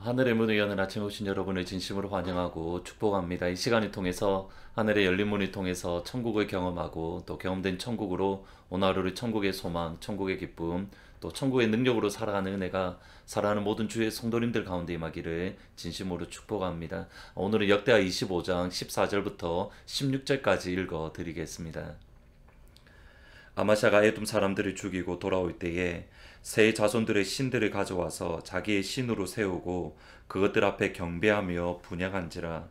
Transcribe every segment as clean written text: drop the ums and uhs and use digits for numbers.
하늘의 문을 여는 아침에 오신 여러분을 진심으로 환영하고 축복합니다. 이 시간을 통해서 하늘의 열린 문을 통해서 천국을 경험하고 또 경험된 천국으로 오늘 하루를 천국의 소망, 천국의 기쁨, 또 천국의 능력으로 살아가는 은혜가 살아가는 모든 주의 성도님들 가운데 임하기를 진심으로 축복합니다. 오늘은 역대하 25장 14절부터 16절까지 읽어드리겠습니다. 아마샤가 에돔 사람들을 죽이고 돌아올 때에 세 자손들의 신들을 가져와서 자기의 신으로 세우고 그것들 앞에 경배하며 분향한지라.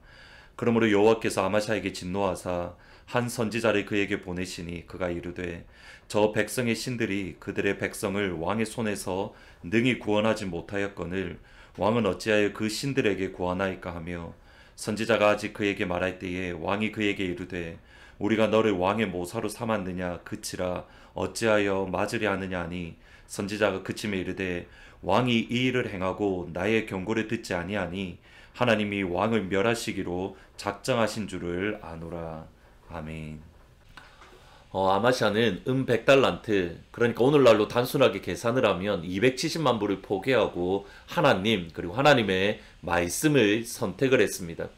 그러므로 여호와께서 아마샤에게 진노하사 한 선지자를 그에게 보내시니 그가 이르되 저 백성의 신들이 그들의 백성을 왕의 손에서 능히 구원하지 못하였거늘 왕은 어찌하여 그 신들에게 구하나이까 하며, 선지자가 아직 그에게 말할 때에 왕이 그에게 이르되 우리가 너를 왕의 모사로 삼았느냐 그치라 어찌하여 맞으려 하느냐 하니, 선지자가 그침에 이르되 왕이 이 일을 행하고 나의 경고를 듣지 아니하니 하나님이 왕을 멸하시기로 작정하신 줄을 아노라. 아멘. 아마샤는 100달란트, 그러니까 오늘날로 단순하게 계산을 하면 270만 불을 포기하고 하나님 그리고 하나님의 말씀을 선택을 했습니다.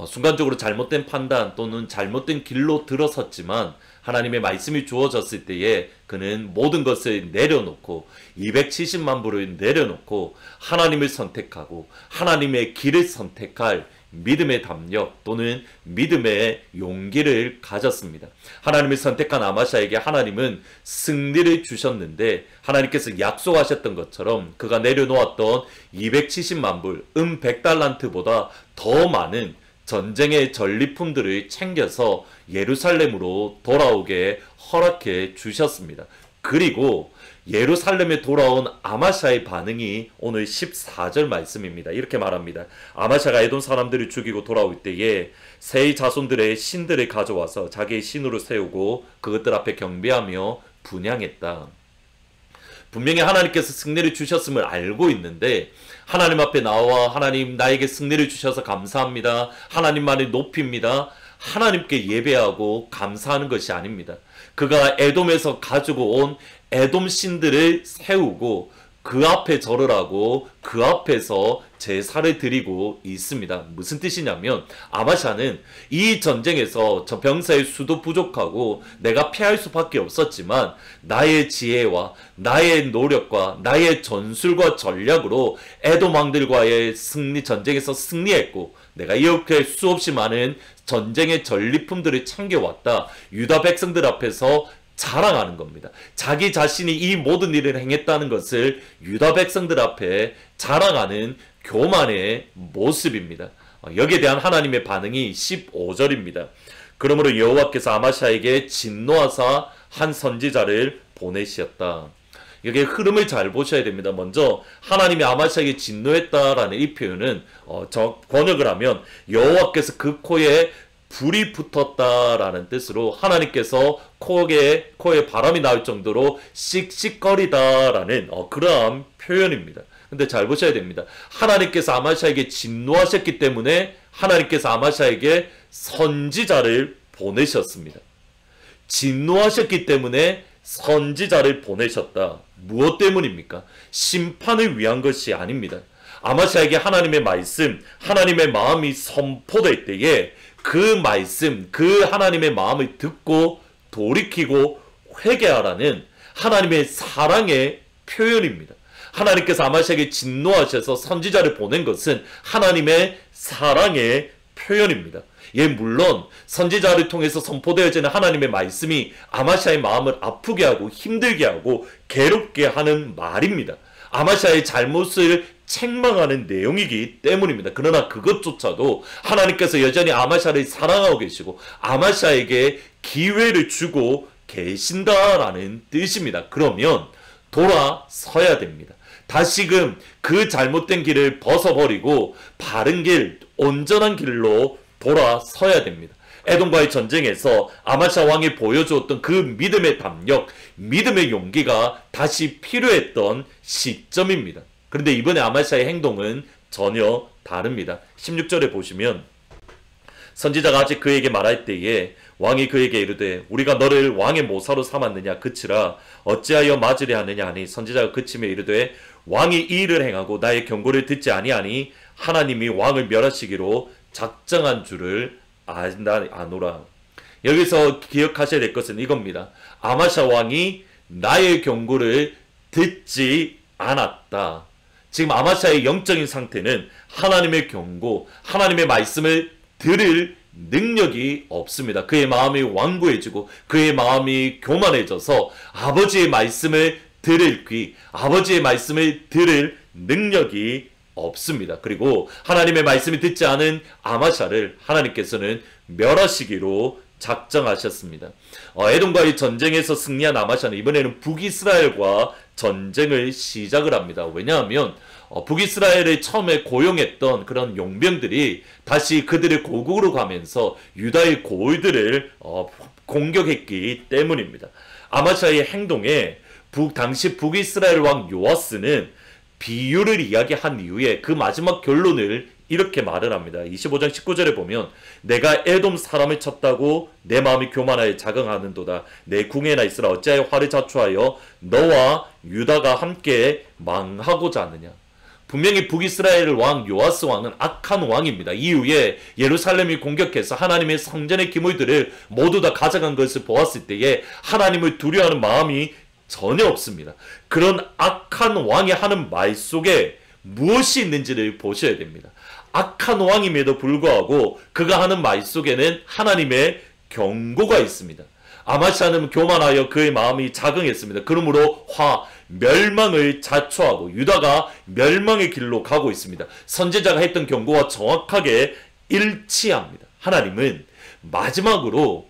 순간적으로 잘못된 판단 또는 잘못된 길로 들어섰지만 하나님의 말씀이 주어졌을 때에 그는 모든 것을 내려놓고 270만 불을 내려놓고 하나님을 선택하고 하나님의 길을 선택할 믿음의 담력 또는 믿음의 용기를 가졌습니다. 하나님을 선택한 아마샤에게 하나님은 승리를 주셨는데, 하나님께서 약속하셨던 것처럼 그가 내려놓았던 270만 불, 100달란트보다 더 많은 전쟁의 전리품들을 챙겨서 예루살렘으로 돌아오게 허락해 주셨습니다. 그리고 예루살렘에 돌아온 아마샤의 반응이 오늘 14절 말씀입니다. 이렇게 말합니다. 아마샤가 에돔 사람들을 죽이고 돌아올 때에 세 자손들의 신들을 가져와서 자기의 신으로 세우고 그것들 앞에 경배하며 분향했다. 분명히 하나님께서 승리를 주셨음을 알고 있는데 하나님 앞에 나와 하나님 나에게 승리를 주셔서 감사합니다, 하나님만을 높입니다, 하나님께 예배하고 감사하는 것이 아닙니다. 그가 에돔에서 가지고 온 에돔 신들을 세우고 그 앞에 절을 하고 그 앞에서 제사를 드리고 있습니다. 무슨 뜻이냐면 아마샤는 이 전쟁에서 저 병사의 수도 부족하고 내가 피할 수밖에 없었지만 나의 지혜와 나의 노력과 나의 전술과 전략으로 에돔 왕들과의 전쟁에서 승리했고 내가 이렇게 수없이 많은 전쟁의 전리품들을 챙겨왔다. 유다 백성들 앞에서 자랑하는 겁니다. 자기 자신이 이 모든 일을 행했다는 것을 유다 백성들 앞에 자랑하는 교만의 모습입니다. 여기에 대한 하나님의 반응이 15절입니다. 그러므로 여호와께서 아마샤에게 진노하사 한 선지자를 보내시었다. 여기에 흐름을 잘 보셔야 됩니다. 먼저 하나님이 아마샤에게 진노했다라는 이 표현은 번역을 하면 여호와께서 그 코에 불이 붙었다라는 뜻으로 하나님께서 코에 바람이 나올 정도로 씩씩거리다라는 그러한 표현입니다. 근데 잘 보셔야 됩니다. 하나님께서 아마샤에게 진노하셨기 때문에 하나님께서 아마샤에게 선지자를 보내셨습니다. 진노하셨기 때문에 선지자를 보내셨다. 무엇 때문입니까? 심판을 위한 것이 아닙니다. 아마샤에게 하나님의 말씀, 하나님의 마음이 선포될 때에 그 말씀, 그 하나님의 마음을 듣고 돌이키고 회개하라는 하나님의 사랑의 표현입니다. 하나님께서 아마샤에게 진노하셔서 선지자를 보낸 것은 하나님의 사랑의 표현입니다. 물론 선지자를 통해서 선포되어지는 하나님의 말씀이 아마샤의 마음을 아프게 하고 힘들게 하고 괴롭게 하는 말입니다. 아마샤의 잘못을 책망하는 내용이기 때문입니다. 그러나 그것조차도 하나님께서 여전히 아마샤를 사랑하고 계시고 아마샤에게 기회를 주고 계신다라는 뜻입니다. 그러면 돌아서야 됩니다. 다시금 그 잘못된 길을 벗어버리고 바른 길, 온전한 길로 돌아서야 됩니다. 에돔과의 전쟁에서 아마샤 왕이 보여주었던 그 믿음의 담력, 믿음의 용기가 다시 필요했던 시점입니다. 그런데 이번에 아마샤의 행동은 전혀 다릅니다. 16절에 보시면 선지자가 아직 그에게 말할 때에 왕이 그에게 이르되 우리가 너를 왕의 모사로 삼았느냐 그치라 어찌하여 맞으려 하느냐 하니, 선지자가 그침에 이르되 왕이 이 일을 행하고 나의 경고를 듣지 아니하니 하나님이 왕을 멸하시기로 작정한 줄을 아노라. 여기서 기억하셔야 될 것은 이겁니다. 아마샤 왕이 나의 경고를 듣지 않았다. 지금 아마샤의 영적인 상태는 하나님의 경고, 하나님의 말씀을 들을 능력이 없습니다. 그의 마음이 완고해지고 그의 마음이 교만해져서 아버지의 말씀을 들을 귀, 아버지의 말씀을 들을 능력이 없습니다. 그리고 하나님의 말씀을 듣지 않은 아마샤를 하나님께서는 멸하시기로 작정하셨습니다. 에돔과의 전쟁에서 승리한 아마샤는 이번에는 북이스라엘과 전쟁을 시작을 합니다. 왜냐하면 북이스라엘을 처음에 고용했던 그런 용병들이 다시 그들의 고국으로 가면서 유다의 고을들을 공격했기 때문입니다. 아마샤의 행동에 당시 북이스라엘 왕 요아스는 비유를 이야기한 이후에 그 마지막 결론을 이렇게 말을 합니다. 25장 19절에 보면 내가 에돔 사람을 쳤다고 내 마음이 교만하여 자긍하는도다. 내 궁에나 있으라 어찌하여 화를 자초하여 너와 유다가 함께 망하고자 하느냐. 분명히 북이스라엘 왕 요아스 왕은 악한 왕입니다. 이후에 예루살렘이 공격해서 하나님의 성전의 기물들을 모두 다 가져간 것을 보았을 때에 하나님을 두려워하는 마음이 전혀 없습니다. 그런 악한 왕이 하는 말 속에 무엇이 있는지를 보셔야 됩니다. 악한 왕임에도 불구하고 그가 하는 말 속에는 하나님의 경고가 있습니다. 아마샤는 교만하여 그의 마음이 자긍했습니다. 그러므로 멸망을 자초하고 유다가 멸망의 길로 가고 있습니다. 선지자가 했던 경고와 정확하게 일치합니다. 하나님은 마지막으로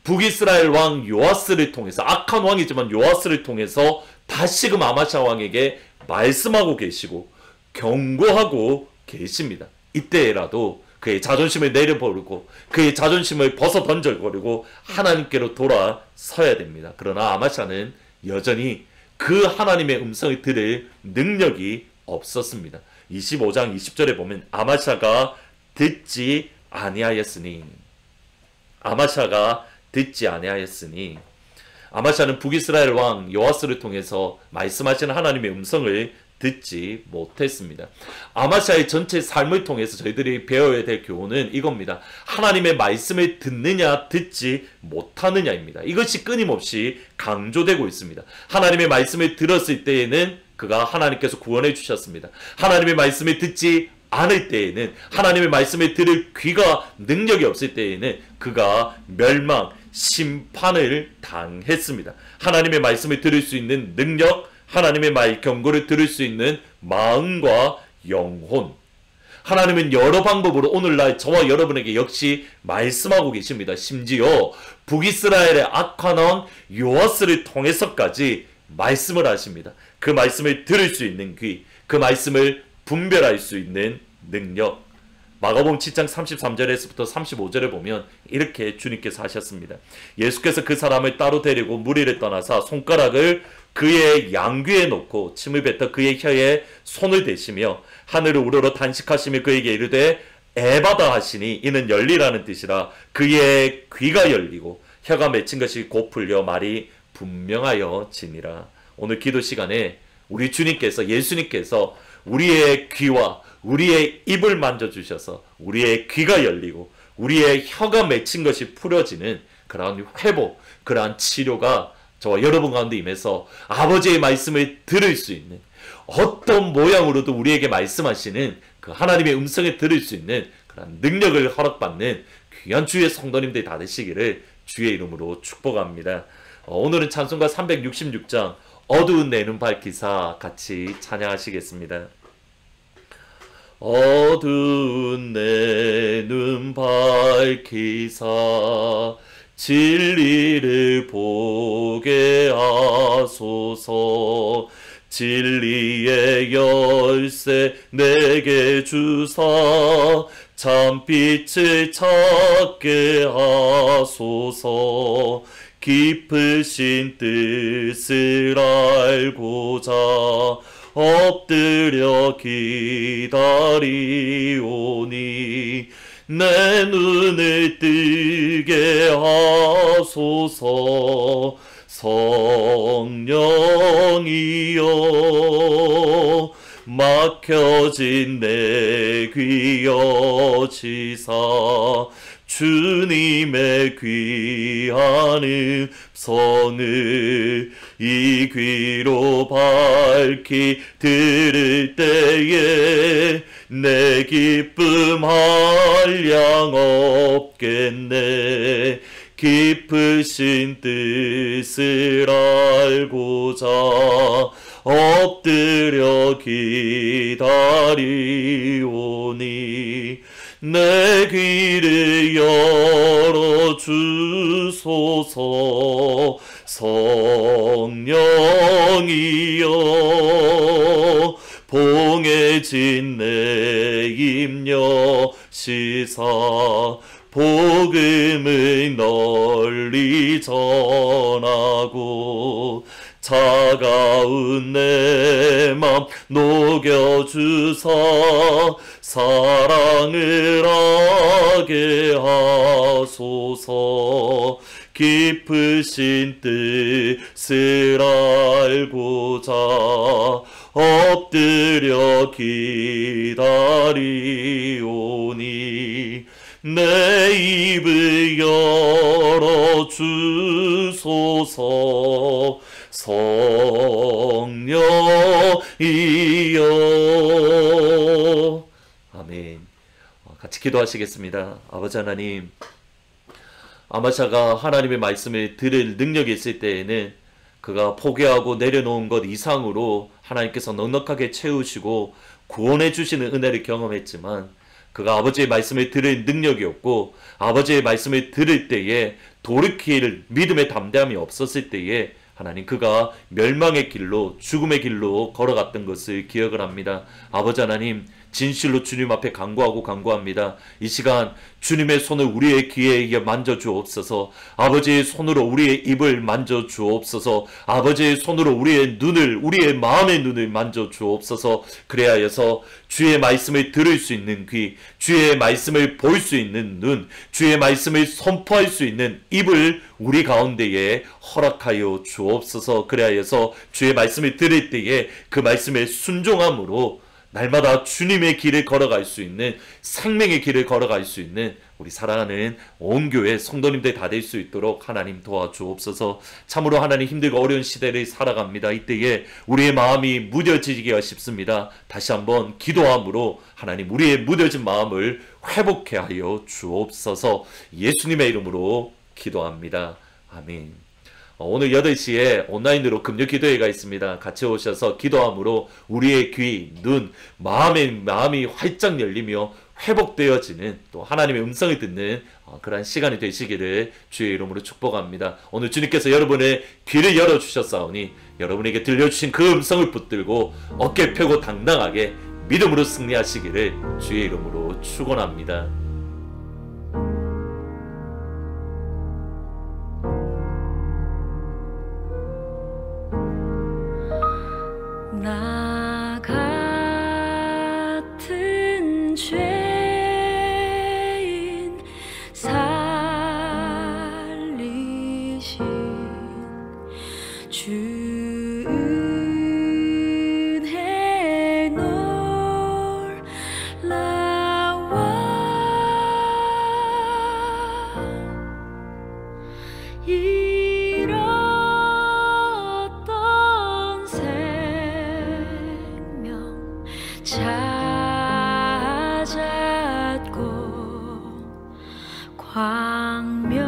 북이스라엘 왕 요아스를 통해서, 악한 왕이지만 요아스를 통해서 다시금 아마샤 왕에게 말씀하고 계시고 경고하고 계십니다. 이때라도 그의 자존심을 내려버리고 그의 자존심을 벗어 던져버리고 하나님께로 돌아서야 됩니다. 그러나 아마샤는 여전히 그 하나님의 음성을 들을 능력이 없었습니다. 25장 20절에 보면 아마샤가 듣지 아니하였으니, 아마샤가 듣지 아니하였으니, 아마샤는 북이스라엘 왕 요아스를 통해서 말씀하시는 하나님의 음성을 듣지 못했습니다. 아마샤의 전체 삶을 통해서 저희들이 배워야 될 교훈은 이겁니다. 하나님의 말씀을 듣느냐 듣지 못하느냐입니다. 이것이 끊임없이 강조되고 있습니다. 하나님의 말씀을 들었을 때에는 그가 하나님께서 구원해 주셨습니다. 하나님의 말씀을 듣지 않을 때에는, 하나님의 말씀을 들을 귀가 능력이 없을 때에는 그가 멸망, 심판을 당했습니다. 하나님의 말씀을 들을 수 있는 능력, 하나님의 말 경고를 들을 수 있는 마음과 영혼, 하나님은 여러 방법으로 오늘날 저와 여러분에게 역시 말씀하고 계십니다. 심지어 북이스라엘의 악한 왕 요아스를 통해서까지 말씀을 하십니다. 그 말씀을 들을 수 있는 귀, 그 말씀을 분별할 수 있는 능력. 마가복음 7장 33절에서부터 35절에 보면 이렇게 주님께서 하셨습니다. 예수께서 그 사람을 따로 데리고 무리를 떠나사 손가락을 그의 양귀에 놓고 침을 뱉어 그의 혀에 손을 대시며 하늘을 우러러 단식하시며 그에게 이르되 에바다 하시니 이는 열리라는 뜻이라. 그의 귀가 열리고 혀가 맺힌 것이 곧 풀려 말이 분명하여 지니라. 오늘 기도 시간에 우리 주님께서, 예수님께서 우리의 귀와 우리의 입을 만져주셔서 우리의 귀가 열리고 우리의 혀가 맺힌 것이 풀어지는 그러한 회복, 그러한 치료가 저와 여러분 가운데 임해서 아버지의 말씀을 들을 수 있는, 어떤 모양으로도 우리에게 말씀하시는 그 하나님의 음성을 들을 수 있는 그런 능력을 허락받는 귀한 주의 성도님들이 다 되시기를 주의 이름으로 축복합니다. 오늘은 찬송가 366장 어두운 내 눈 밝히사 같이 찬양하시겠습니다. 어두운 내 눈 밝히사 진리를 보게 하소서. 진리의 열쇠 내게 주사 참빛을 찾게 하소서. 깊으신 뜻을 알고자 엎드려 기다리오니 내 눈을 뜨게 하소서. 성령이여 막혀진 내 귀 여시사 주님의 귀한 음성을 이 귀로 밝히 들을 때에 내 기쁨 한량 없겠네. 깊으신 뜻을 알고자 엎드려 기다리오니 내 귀를 열어주소서. 성령이여 봉해진 내 입 여시사 복음을 널리 전하고 차가운 내 맘 녹여주사 사랑을 하게 하소서. 깊으신 뜻을 알고자 엎드려 기다리오니 내 입을 열어주소서. 성령이여. 아멘. 같이 기도하시겠습니다. 아버지 하나님, 아마샤가 하나님의 말씀을 들을 능력이 있을 때에는 그가 포기하고 내려놓은 것 이상으로 하나님께서 넉넉하게 채우시고 구원해 주시는 은혜를 경험했지만, 그가 아버지의 말씀을 들을 능력이 없고 아버지의 말씀을 들을 때에 돌이킬 믿음의 담대함이 없었을 때에 하나님, 그가 멸망의 길로, 죽음의 길로 걸어갔던 것을 기억을 합니다. 아버지 하나님, 진실로 주님 앞에 간구합니다. 이 시간 주님의 손을 우리의 귀에 만져 주옵소서. 아버지의 손으로 우리의 입을 만져 주옵소서. 아버지의 손으로 우리의 눈을, 우리의 마음의 눈을 만져 주옵소서. 그래야여서 주의 말씀을 들을 수 있는 귀, 주의 말씀을 볼 수 있는 눈, 주의 말씀을 선포할 수 있는 입을 우리 가운데에 허락하여 주옵소서. 그래야여서 주의 말씀을 들을 때에 그 말씀에 순종함으로 날마다 주님의 길을 걸어갈 수 있는, 생명의 길을 걸어갈 수 있는 우리 사랑하는 온 교회 성도님들 다 될 수 있도록 하나님 도와주옵소서. 참으로 하나님, 힘들고 어려운 시대를 살아갑니다. 이때에 우리의 마음이 무뎌지기가 쉽습니다. 다시 한번 기도함으로 하나님, 우리의 무뎌진 마음을 회복해 하여 주옵소서. 예수님의 이름으로 기도합니다. 아멘. 오늘 8시에 온라인으로 금요 기도회가 있습니다. 같이 오셔서 기도함으로 우리의 귀, 눈, 마음이 활짝 열리며 회복되어지는, 또 하나님의 음성을 듣는 그러한 시간이 되시기를 주의 이름으로 축복합니다. 오늘 주님께서 여러분의 귀를 열어주셨사오니 여러분에게 들려주신 그 음성을 붙들고 어깨 펴고 당당하게 믿음으로 승리하시기를 주의 이름으로 축원합니다. 나 같은 죄인 살리신 주 은혜 놀라워 잃었던 생명 찾았고 광명